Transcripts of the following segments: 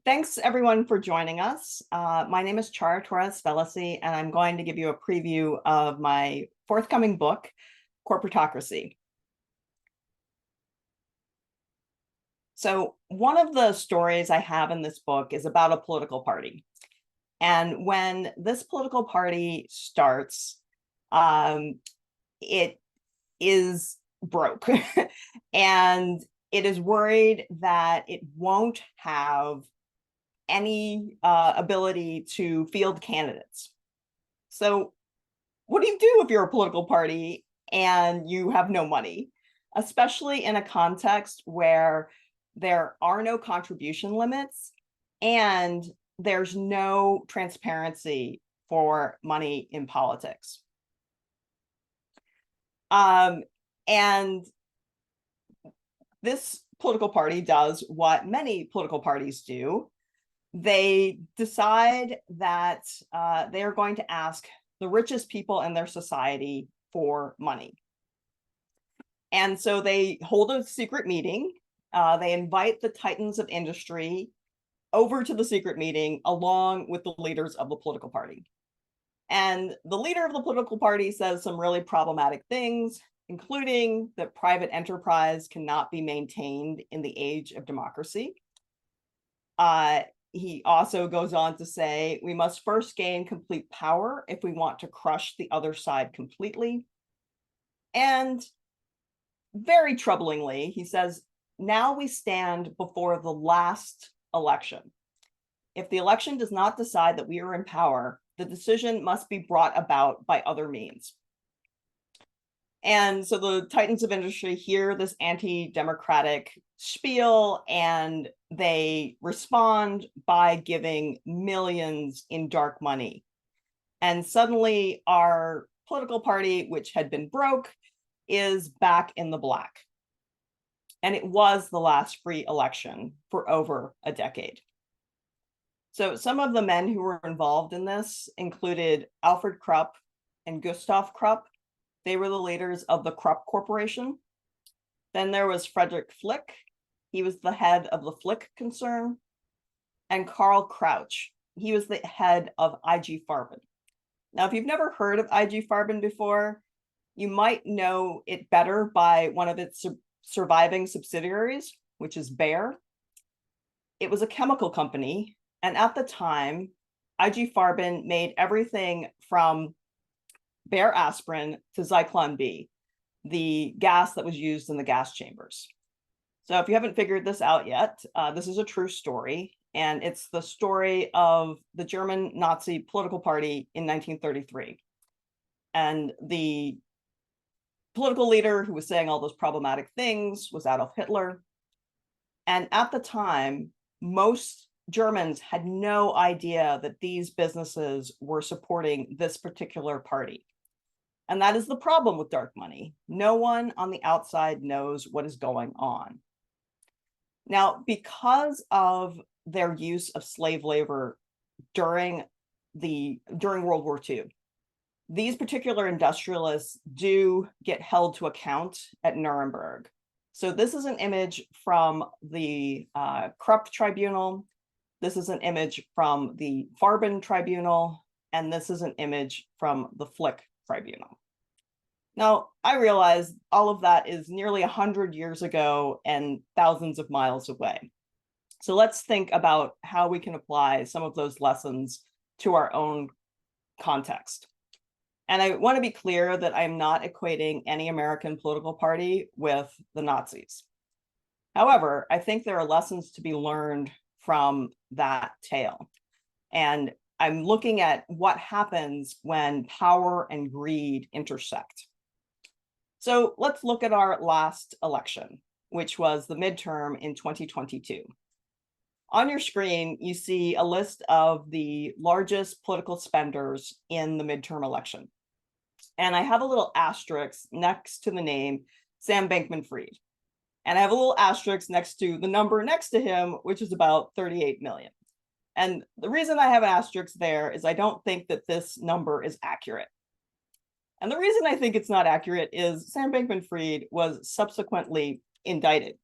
Thanks everyone for joining us. My name is Ciara Torres-Spelliscy, and I'm going to give you a preview of my forthcoming book, Corporatocracy. So one of the stories I have in this book is about a political party. And when this political party starts, it is broke and it is worried that it won't have any ability to field candidates. So what do you do if you're a political party and you have no money, especially in a context where there are no contribution limits and there's no transparency for money in politics? And this political party does what many political parties do. They decide that they are going to ask the richest people in their society for money. And so they hold a secret meeting. They invite the titans of industry over to the secret meeting along with the leaders of the political party. And the leader of the political party says some really problematic things, including that private enterprise cannot be maintained in the age of democracy. He also goes on to say, we must first gain complete power if we want to crush the other side completely. And very troublingly, he says, now we stand before the last election. If the election does not decide that we are in power, the decision must be brought about by other means. And so the titans of industry hear this anti-democratic spiel and they respond by giving millions in dark money. And suddenly our political party, which had been broke, is back in the black. And it was the last free election for over a decade. So some of the men who were involved in this included Alfred Krupp and Gustav Krupp. They were the leaders of the Krupp Corporation. Then there was Frederick Flick. He was the head of the Flick concern. And Karl Crouch. He was the head of IG Farben. Now, if you've never heard of IG Farben before, you might know it better by one of its surviving subsidiaries, which is Bayer. It was a chemical company. And at the time, IG Farben made everything from Bayer aspirin to Zyklon B, the gas that was used in the gas chambers. So if you haven't figured this out yet, this is a true story. And it's the story of the German Nazi political party in 1933. And the political leader who was saying all those problematic things was Adolf Hitler. And at the time, most Germans had no idea that these businesses were supporting this particular party. And that is the problem with dark money. No one on the outside knows what is going on. Now, because of their use of slave labor during World War II, these particular industrialists do get held to account at Nuremberg. So this is an image from the Krupp Tribunal. This is an image from the Farben Tribunal, and this is an image from the Flick Tribunal. Now, I realize all of that is nearly 100 years ago and thousands of miles away. So let's think about how we can apply some of those lessons to our own context. And I want to be clear that I'm not equating any American political party with the Nazis. However, I think there are lessons to be learned from that tale. And I'm looking at what happens when power and greed intersect. So let's look at our last election, which was the midterm in 2022. On your screen, you see a list of the largest political spenders in the midterm election. And I have a little asterisk next to the name Sam Bankman-Fried. And I have a little asterisk next to the number next to him, which is about 38 million. And the reason I have an asterisk there is I don't think that this number is accurate. And the reason I think it's not accurate is Sam Bankman-Fried was subsequently indicted.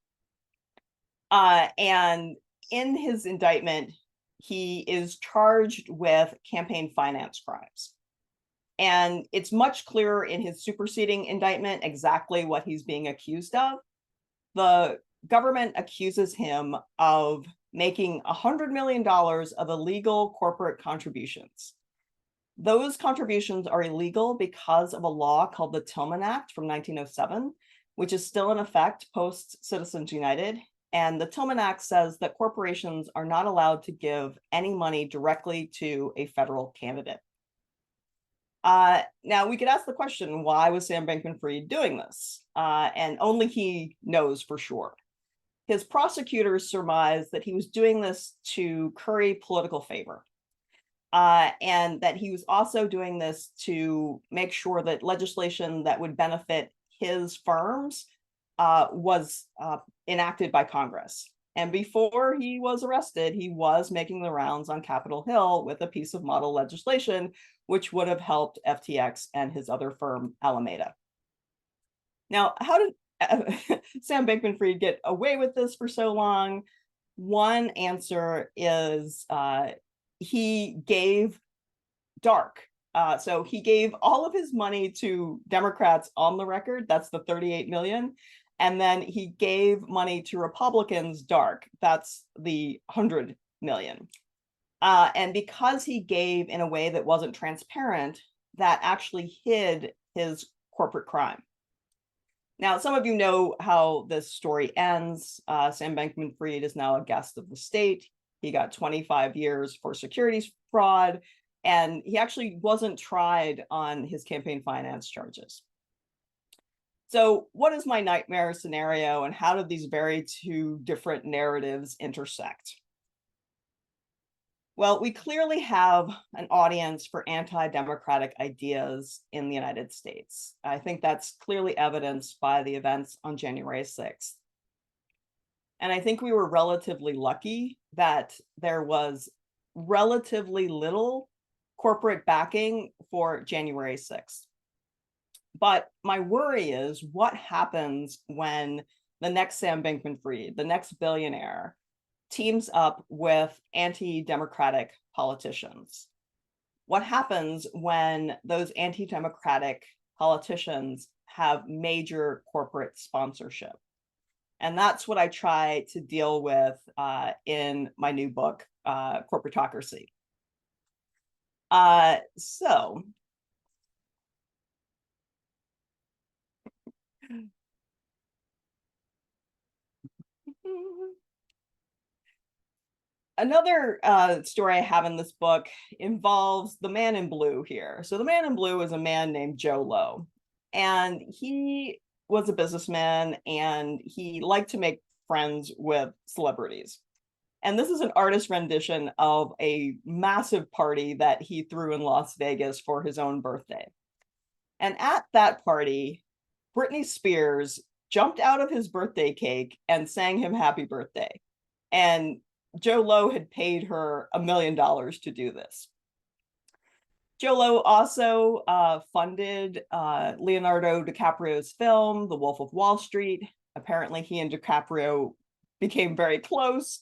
And in his indictment, he is charged with campaign finance crimes. And it's much clearer in his superseding indictment exactly what he's being accused of. The government accuses him of making $100 million of illegal corporate contributions. Those contributions are illegal because of a law called the Tillman Act from 1907, which is still in effect post Citizens United. And the Tillman Act says that corporations are not allowed to give any money directly to a federal candidate. Now, we could ask the question, why was Sam Bankman-Fried doing this? And only he knows for sure. His prosecutors surmised that he was doing this to curry political favor, and that he was also doing this to make sure that legislation that would benefit his firms was enacted by Congress. And before he was arrested, he was making the rounds on Capitol Hill with a piece of model legislation, which would have helped FTX and his other firm, Alameda. Now, how did Sam Bankman-Fried get away with this for so long? One answer is he gave dark. So he gave all of his money to Democrats on the record. That's the 38 million. And then he gave money to Republicans dark. That's the 100 million. And because he gave in a way that wasn't transparent, that actually hid his corporate crime. Now, some of you know how this story ends. Sam Bankman-Fried is now a guest of the state. He got 25 years for securities fraud, and he actually wasn't tried on his campaign finance charges. So what is my nightmare scenario, and how did these very two different narratives intersect? Well, we clearly have an audience for anti-democratic ideas in the United States. I think that's clearly evidenced by the events on January 6th. And I think we were relatively lucky that there was relatively little corporate backing for January 6th. But my worry is what happens when the next Sam Bankman-Fried, the next billionaire, teams up with anti-democratic politicians? What happens when those anti-democratic politicians have major corporate sponsorship? And that's what I try to deal with in my new book, Corporatocracy. Another story I have in this book involves the man in blue here. So the man in blue is a man named Joe Low, and he was a businessman, and he liked to make friends with celebrities. And this is an artist rendition of a massive party that he threw in Las Vegas for his own birthday. And at that party, Britney Spears jumped out of his birthday cake and sang him happy birthday. And Joe Low had paid her $1 million to do this. Joe Low also funded Leonardo DiCaprio's film, The Wolf of Wall Street. Apparently, he and DiCaprio became very close.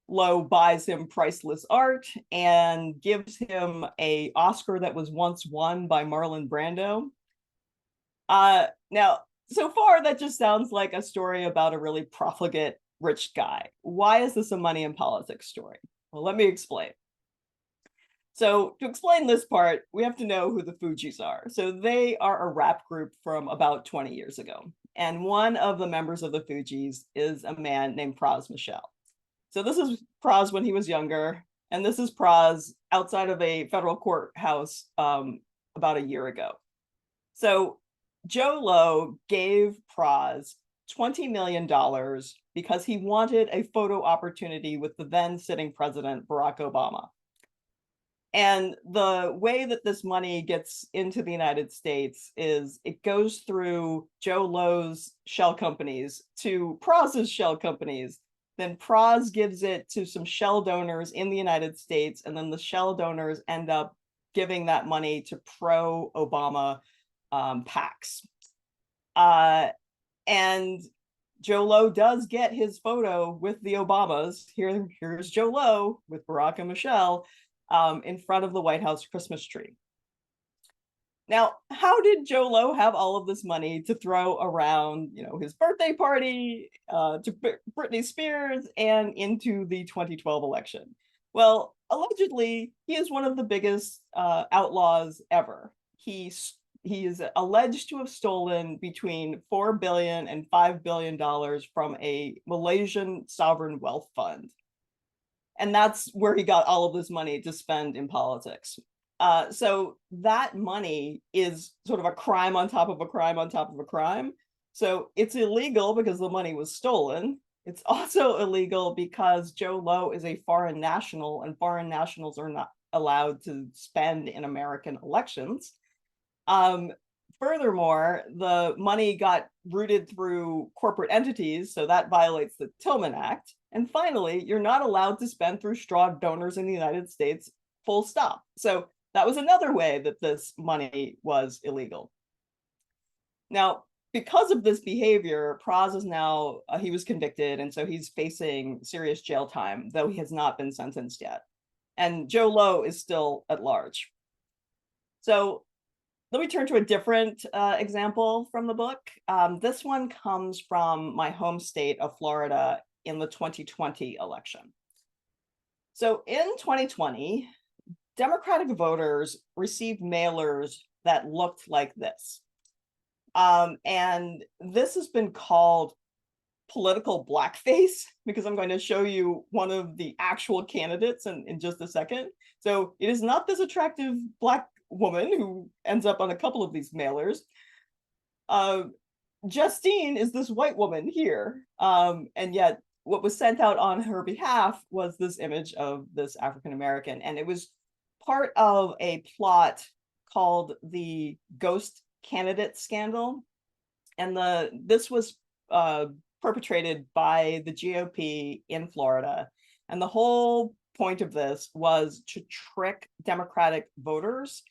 Low buys him priceless art and gives him an Oscar that was once won by Marlon Brando. Now, so far, that just sounds like a story about a really profligate rich guy. Why is this a money and politics story? Well, let me explain. So to explain this part, we have to know who the Fugees are. So they are a rap group from about 20 years ago. And one of the members of the Fugees is a man named Pras Michel. So this is Pras when he was younger, and this is Pras outside of a federal courthouse about a year ago. So Joe Low gave Pras $20 million because he wanted a photo opportunity with the then sitting president, Barack Obama. And the way that this money gets into the United States is it goes through Joe Low's shell companies to Pras's shell companies. Then Pras gives it to some shell donors in the United States, and then the shell donors end up giving that money to pro-Obama PACs. And Joe Low does get his photo with the Obamas. Here's Joe Low with Barack and Michelle in front of the White House Christmas tree. Now, how did Joe Low have all of this money to throw around, his birthday party, to Britney Spears, and into the 2012 election? Well, allegedly, he is one of the biggest outlaws ever. He is alleged to have stolen between $4 billion and $5 billion from a Malaysian sovereign wealth fund. And that's where he got all of this money to spend in politics. So that money is sort of a crime on top of a crime on top of a crime. So it's illegal because the money was stolen. It's also illegal because Joe Low is a foreign national, and foreign nationals are not allowed to spend in American elections. Furthermore, the money got routed through corporate entities, so that violates the Tillman Act. And finally, you're not allowed to spend through straw donors in the United States, full stop. So that was another way that this money was illegal. Now, because of this behavior, Praz is now, he was convicted, and so he's facing serious jail time, though he has not been sentenced yet. And Joe Low is still at large. So let me turn to a different example from the book. This one comes from my home state of Florida in the 2020 election. So in 2020, Democratic voters received mailers that looked like this. And this has been called political blackface, because I'm going to show you one of the actual candidates in just a second. So it is not this attractive Black woman who ends up on a couple of these mailers. Justine is this white woman here. And yet what was sent out on her behalf was this image of this African-American. And it was part of a plot called the Ghost Candidate Scandal. And this was perpetrated by the GOP in Florida. And the whole point of this was to trick Democratic voters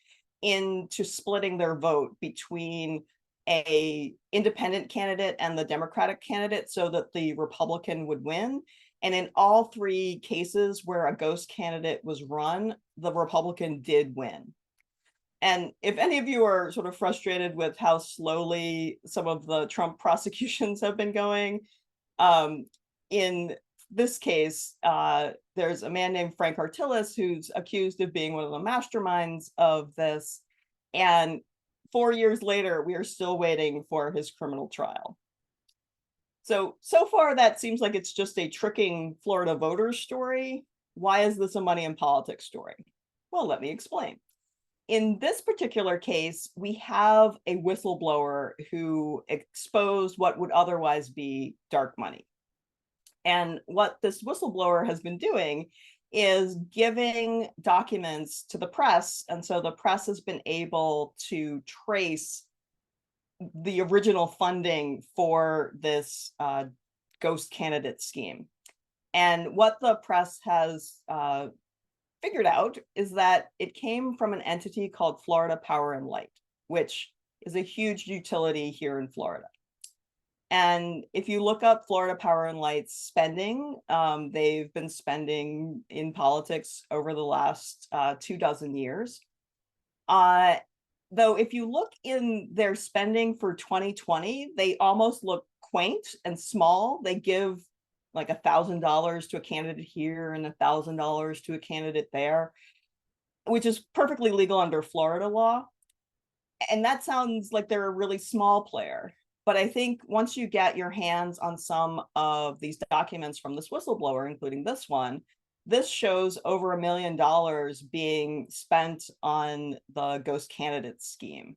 into splitting their vote between a independent candidate and the Democratic candidate so that the Republican would win. And in all three cases where a ghost candidate was run, the Republican did win. And if any of you are sort of frustrated with how slowly some of the Trump prosecutions have been going, in this case, there's a man named Frank Artillis who's accused of being one of the masterminds of this. And 4 years later, we are still waiting for his criminal trial. So far, that seems like it's just a tricking Florida voters story. Why is this a money in politics story? Well, let me explain. In this particular case, we have a whistleblower who exposed what would otherwise be dark money. And what this whistleblower has been doing is giving documents to the press. And so the press has been able to trace the original funding for this ghost candidate scheme. And what the press has figured out is that it came from an entity called Florida Power and Light, which is a huge utility here in Florida. And if you look up Florida Power and Light's spending, they've been spending in politics over the last 24 years. Though if you look in their spending for 2020, they almost look quaint and small. They give like $1,000 to a candidate here and $1,000 to a candidate there, which is perfectly legal under Florida law. And that sounds like they're a really small player. But I think once you get your hands on some of these documents from this whistleblower, including this one, this shows over $1 million being spent on the ghost candidate scheme.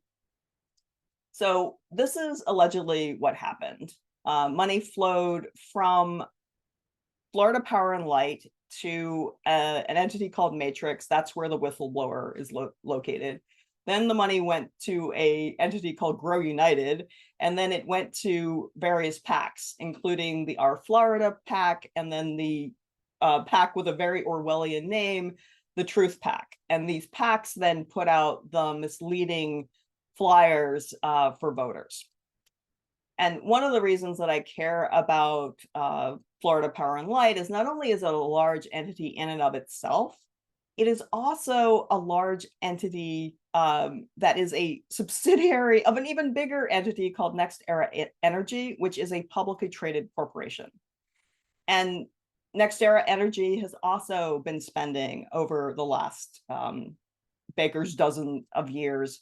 So this is allegedly what happened. Money flowed from Florida Power and Light to an entity called Matrix. That's where the whistleblower is located. Then the money went to an entity called Grow United, and then it went to various PACs, including the Our Florida PAC, and then the PAC with a very Orwellian name, the Truth PAC. And these PACs then put out the misleading flyers for voters. And one of the reasons that I care about Florida Power and Light is not only is it a large entity in and of itself, it is also a large entity that is a subsidiary of an even bigger entity called NextEra Energy, which is a publicly traded corporation. And NextEra Energy has also been spending over the last baker's dozen of years.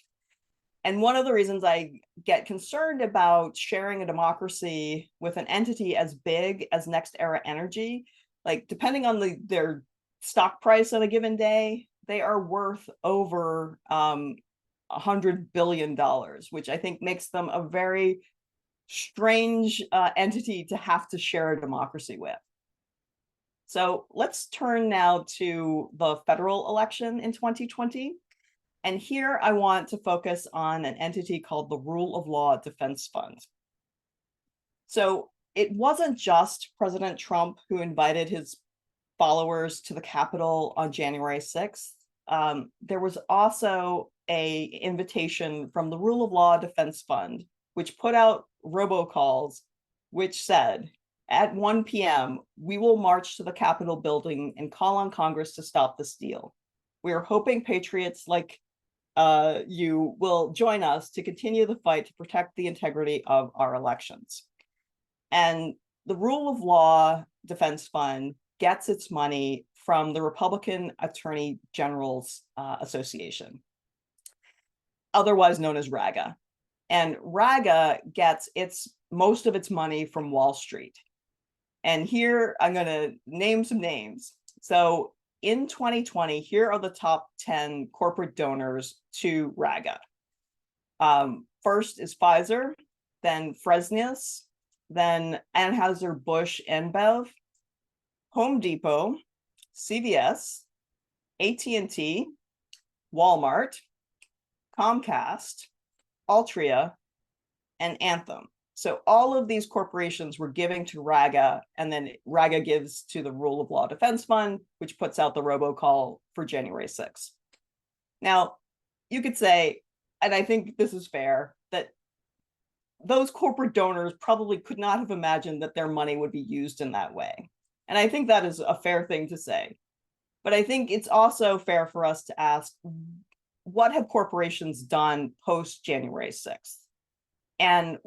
And one of the reasons I get concerned about sharing a democracy with an entity as big as NextEra Energy, like depending on their stock price on a given day, they are worth over $100 billion, which I think makes them a very strange entity to have to share a democracy with. So let's turn now to the federal election in 2020. And here I want to focus on an entity called the Rule of Law Defense Fund. So it wasn't just President Trump who invited his followers to the Capitol on January 6th. There was also an invitation from the Rule of Law Defense Fund, which put out robocalls, which said, at 1 p.m., we will march to the Capitol building and call on Congress to stop this deal. We are hoping patriots like you will join us to continue the fight to protect the integrity of our elections. And the Rule of Law Defense Fund gets its money from the Republican Attorney General's Association, otherwise known as RAGA. And RAGA gets most of its money from Wall Street. And here I'm going to name some names. So in 2020, here are the top 10 corporate donors to RAGA. First is Pfizer, then Fresenius, then Anheuser-Busch InBev, Home Depot, CVS, AT&T, Walmart, Comcast, Altria, and Anthem. So all of these corporations were giving to RAGA, and then RAGA gives to the Rule of Law Defense Fund, which puts out the robocall for January 6th. Now, you could say, and I think this is fair, that those corporate donors probably could not have imagined that their money would be used in that way. And I think that is a fair thing to say. But I think it's also fair for us to ask, what have corporations done post January 6th? And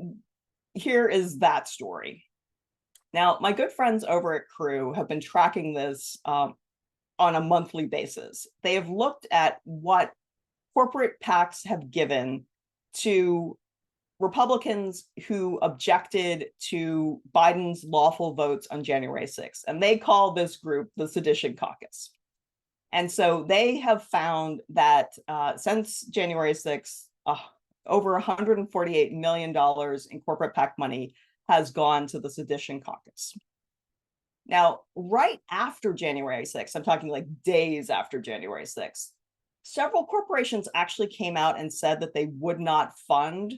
here is that story. Now, my good friends over at Crew have been tracking this on a monthly basis. They have looked at what corporate PACs have given to Republicans who objected to Biden's lawful votes on January 6th. And they call this group the Sedition Caucus. And so they have found that since January 6th, over $148 million in corporate PAC money has gone to the Sedition Caucus. Now, right after January 6th, I'm talking like days after January 6th, several corporations actually came out and said that they would not fund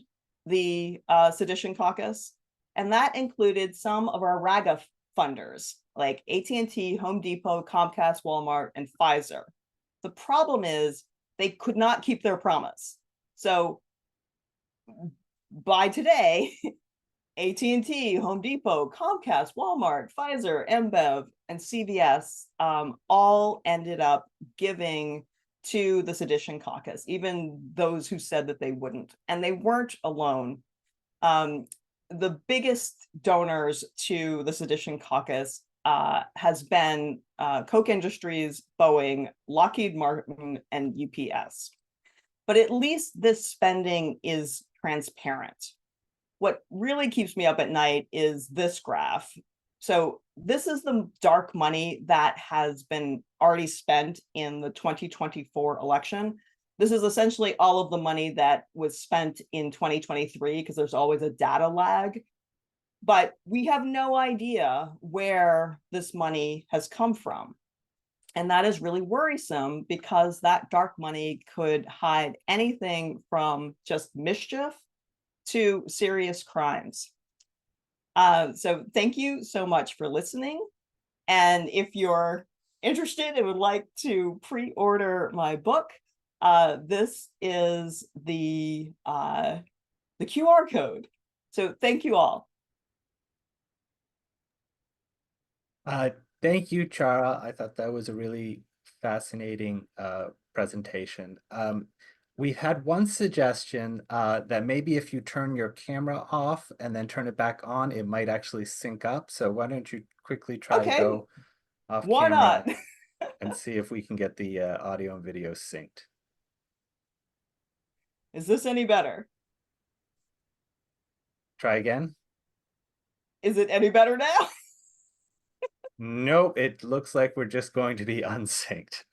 the Sedition Caucus. And that included some of our RAGA funders, like AT&T, Home Depot, Comcast, Walmart, and Pfizer. The problem is they could not keep their promise. So by today, AT&T, Home Depot, Comcast, Walmart, Pfizer, InBev, and CVS all ended up giving to the Sedition Caucus, even those who said that they wouldn't. And they weren't alone. The biggest donors to the Sedition Caucus has been Koch Industries, Boeing, Lockheed Martin, and UPS. But at least this spending is transparent. What really keeps me up at night is this graph. So this is the dark money that has been already spent in the 2024 election. This is essentially all of the money that was spent in 2023, because there's always a data lag. But we have no idea where this money has come from. And that is really worrisome, because that dark money could hide anything from just mischief to serious crimes. So thank you so much for listening. And if you're interested and would like to pre-order my book, this is the QR code. So thank you all. Thank you, Ciara. I thought that was a really fascinating presentation. We had one suggestion that maybe if you turn your camera off and then turn it back on, it might actually sync up. So why don't you quickly try to Okay, go off why camera not? and see if we can get the audio and video synced. Is this any better? Try again. Is it any better now? Nope, it looks like we're just going to be unsynced.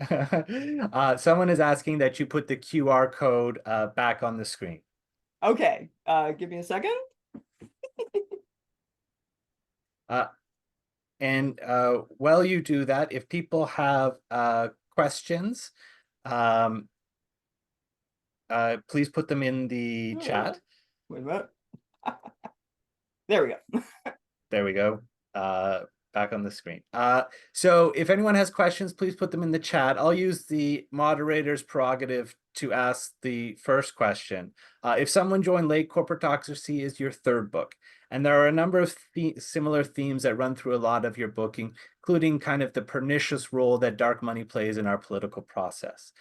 Someone is asking that you put the QR code back on the screen. Okay, give me a second. Uh, and while you do that, if people have questions, um, please put them in the chat. Wait a minute. There we go. There we go. Back on the screen. So if anyone has questions, please put them in the chat. I'll use the moderator's prerogative to ask the first question. If someone joined late, Corporatocracy is your third book. And there are a number of similar themes that run through a lot of your booking, including kind of the pernicious role that dark money plays in our political process.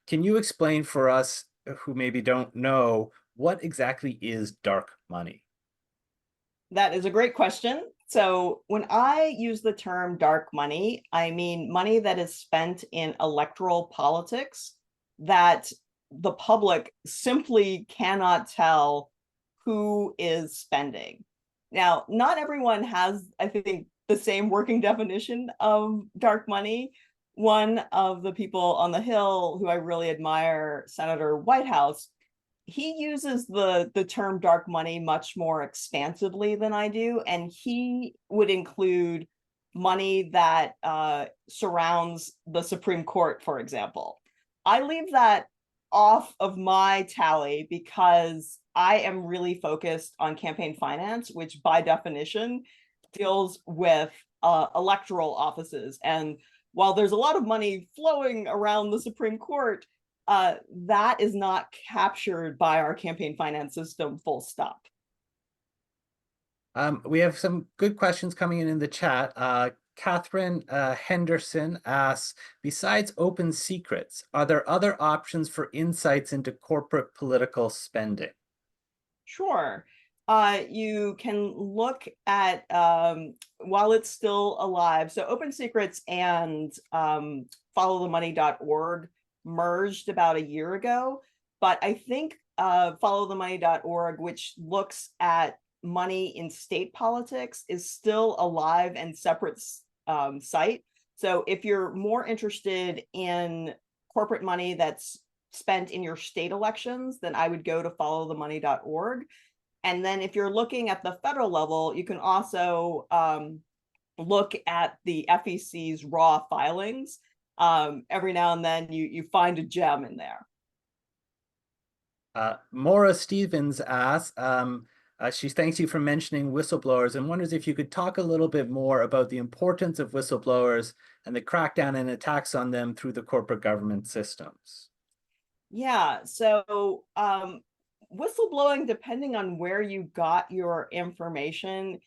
Can you explain for us who maybe don't know, what exactly is dark money? That is a great question. So when I use the term dark money, I mean money that is spent in electoral politics that the public simply cannot tell who is spending. Now, not everyone has, I think, the same working definition of dark money. One of the people on the Hill who I really admire, Senator Whitehouse, he uses the term dark money much more expansively than I do, and he would include money that surrounds the Supreme Court, for example. I leave that off of my tally because I am really focused on campaign finance, which by definition deals with electoral offices. And while there's a lot of money flowing around the Supreme Court, that is not captured by our campaign finance system, full stop. We have some good questions coming in the chat. Catherine Henderson asks, besides open secrets, are there other options for insights into corporate political spending? Sure. You can look at, while it's still alive, so Open Secrets and followthemoney.org merged about a year ago, but I think followthemoney.org, which looks at money in state politics, is still alive and separate site. So if you're more interested in corporate money that's spent in your state elections, then I would go to followthemoney.org. And then if you're looking at the federal level, you can also look at the FEC's raw filings. Every now and then you find a gem in there. Maura Stevens asks, she thanks you for mentioning whistleblowers and wonders if you could talk a little bit more about the importance of whistleblowers and the crackdown and attacks on them through the corporate government systems. Yeah, so whistleblowing, depending on where you got your information,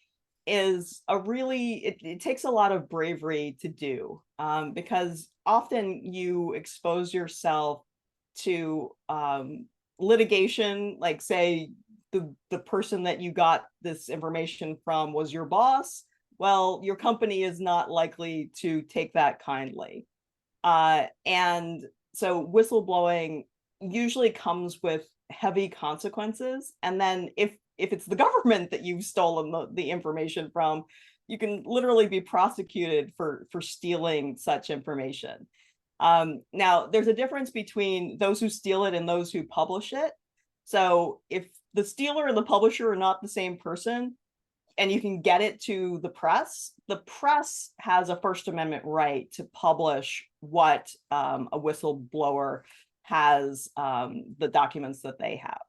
is a really, it takes a lot of bravery to do, because often you expose yourself to litigation, like say the person that you got this information from was your boss. Well, your company is not likely to take that kindly. And so whistleblowing usually comes with heavy consequences. And then if it's the government that you've stolen the information from, you can literally be prosecuted for stealing such information. Now, there's a difference between those who steal it and those who publish it. So if the stealer and the publisher are not the same person, and you can get it to the press has a First Amendment right to publish what a whistleblower has, the documents that they have.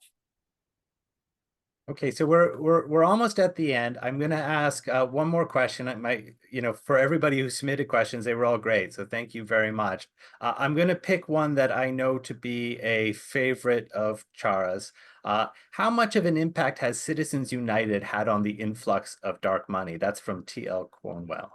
Okay, so we're almost at the end. I'm going to ask one more question. For everybody who submitted questions, they were all great. So thank you very much. I'm going to pick one that I know to be a favorite of Ciara's. How much of an impact has Citizens United had on the influx of dark money? That's from T.L. Cornwell.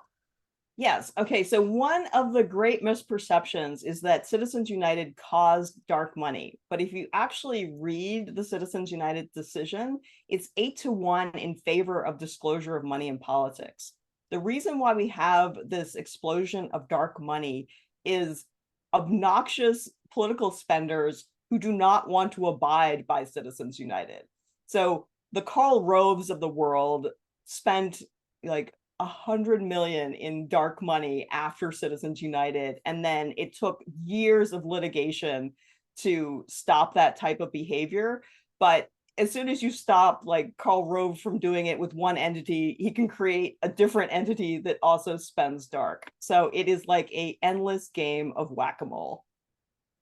Yes. Okay. So one of the great misperceptions is that Citizens United caused dark money. But if you actually read the Citizens United decision, it's 8-1 in favor of disclosure of money in politics. The reason why we have this explosion of dark money is obnoxious political spenders who do not want to abide by Citizens United. So the Karl Roves of the world spent like 100 million in dark money after Citizens United, and then it took years of litigation to stop that type of behavior. But as soon as you stop like Karl Rove from doing it with one entity, he can create a different entity that also spends dark. So it is like a endless game of whack-a-mole.